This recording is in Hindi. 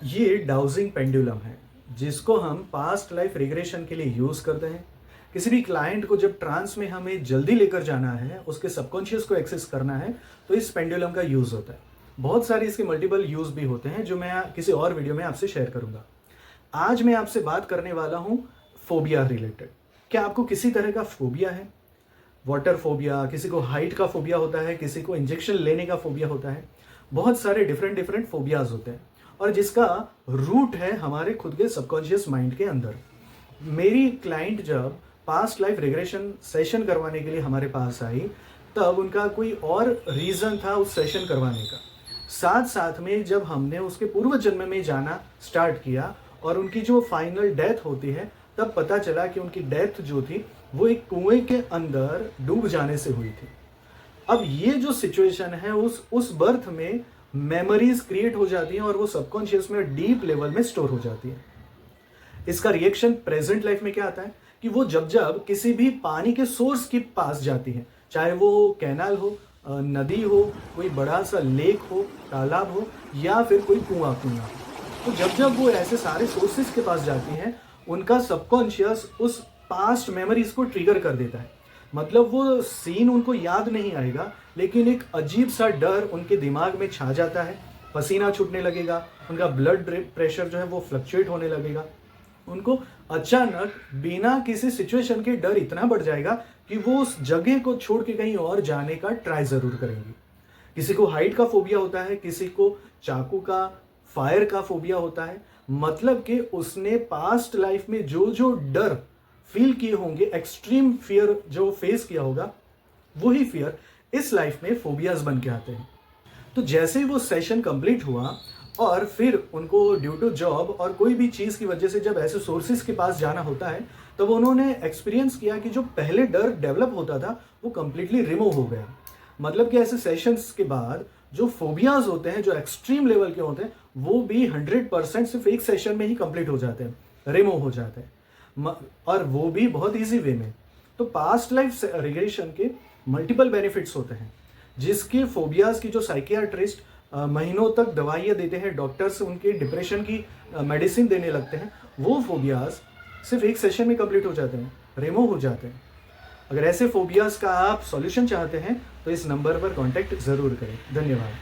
ये डाउजिंग पेंडुलम है जिसको हम पास्ट लाइफ रिग्रेशन के लिए यूज करते हैं। किसी भी क्लाइंट को जब ट्रांस में हमें जल्दी लेकर जाना है, उसके सबकॉन्शियस को एक्सेस करना है, तो इस पेंडुलम का यूज होता है। बहुत सारे इसके मल्टीपल यूज भी होते हैं जो मैं किसी और वीडियो में आपसे शेयर करूंगा। आज मैं आपसे बात करने वाला हूं फोबिया रिलेटेड। क्या आपको किसी तरह का फोबिया है? वाटर फोबिया, किसी को हाइट का फोबिया होता है, किसी को इंजेक्शन लेने का फोबिया होता है। बहुत सारे डिफरेंट डिफरेंट फोबियाज होते हैं और जिसका रूट है हमारे खुद के सबकॉन्शियस माइंड के अंदर। मेरी क्लाइंट जब पास्ट लाइफ रिग्रेशन सेशन करवाने के लिए हमारे पास आई, तब उनका कोई और रीजन था उस सेशन करवाने का। साथ साथ में जब हमने उसके पूर्व जन्म में जाना स्टार्ट किया और उनकी जो फाइनल डेथ होती है, तब पता चला कि उनकी डेथ जो थी वो एक कुएं के अंदर डूब जाने से हुई थी। अब ये जो सिचुएशन है उस बर्थ में मेमोरीज क्रिएट हो जाती हैं और वो सबकॉन्शियस में डीप लेवल में स्टोर हो जाती है। इसका रिएक्शन प्रेजेंट लाइफ में क्या आता है कि वो जब जब किसी भी पानी के सोर्स के पास जाती है, चाहे वो कैनाल हो, नदी हो, कोई बड़ा सा लेक हो, तालाब हो, या फिर कोई कुआं हो, तो जब जब वो ऐसे सारे सोर्सेस के पास जाती हैं, उनका सबकॉन्शियस उस पास्ट मेमोरीज को ट्रिगर कर देता है। मतलब वो सीन उनको याद नहीं आएगा, लेकिन एक अजीब सा डर उनके दिमाग में छा जाता है। पसीना छूटने लगेगा, उनका ब्लड प्रेशर जो है वो फ्लक्चुएट होने लगेगा। उनको अचानक बिना किसी सिचुएशन के डर इतना बढ़ जाएगा कि वो उस जगह को छोड़ के कहीं और जाने का ट्राई जरूर करेंगे। किसी को हाइट का फोबिया होता है, किसी को चाकू का, फायर का फोबिया होता है। मतलब कि उसने पास्ट लाइफ में जो जो डर फील किए होंगे, एक्सट्रीम फियर जो फेस किया होगा, वही फियर इस लाइफ में फोबियाज बन के आते हैं। तो जैसे ही वो सेशन कंप्लीट हुआ और फिर उनको ड्यू टू जॉब और कोई भी चीज की वजह से जब ऐसे सोर्सेज के पास जाना होता है, तब उन्होंने एक्सपीरियंस किया कि जो पहले डर डेवलप होता था वो कंप्लीटली रिमूव हो गया। मतलब कि ऐसे सेशंस के बाद जो फोबियाज होते हैं, जो एक्सट्रीम लेवल के होते हैं, वो भी 100% सिर्फ एक सेशन में ही कंप्लीट हो जाते हैं, रिमूव हो जाते हैं, और वो भी बहुत इजी वे में। तो पास्ट लाइफ रिग्रेशन के मल्टीपल बेनिफिट्स होते हैं, जिसके फोबियाज की जो साइकियाट्रिस्ट महीनों तक दवाइयाँ देते हैं, डॉक्टर्स उनके डिप्रेशन की मेडिसिन देने लगते हैं, वो फोबियाज सिर्फ एक सेशन में कंप्लीट हो जाते हैं, रिमूव हो जाते हैं। अगर ऐसे फोबियाज का आप सॉल्यूशन चाहते हैं तो इस नंबर पर कांटेक्ट जरूर करें। धन्यवाद।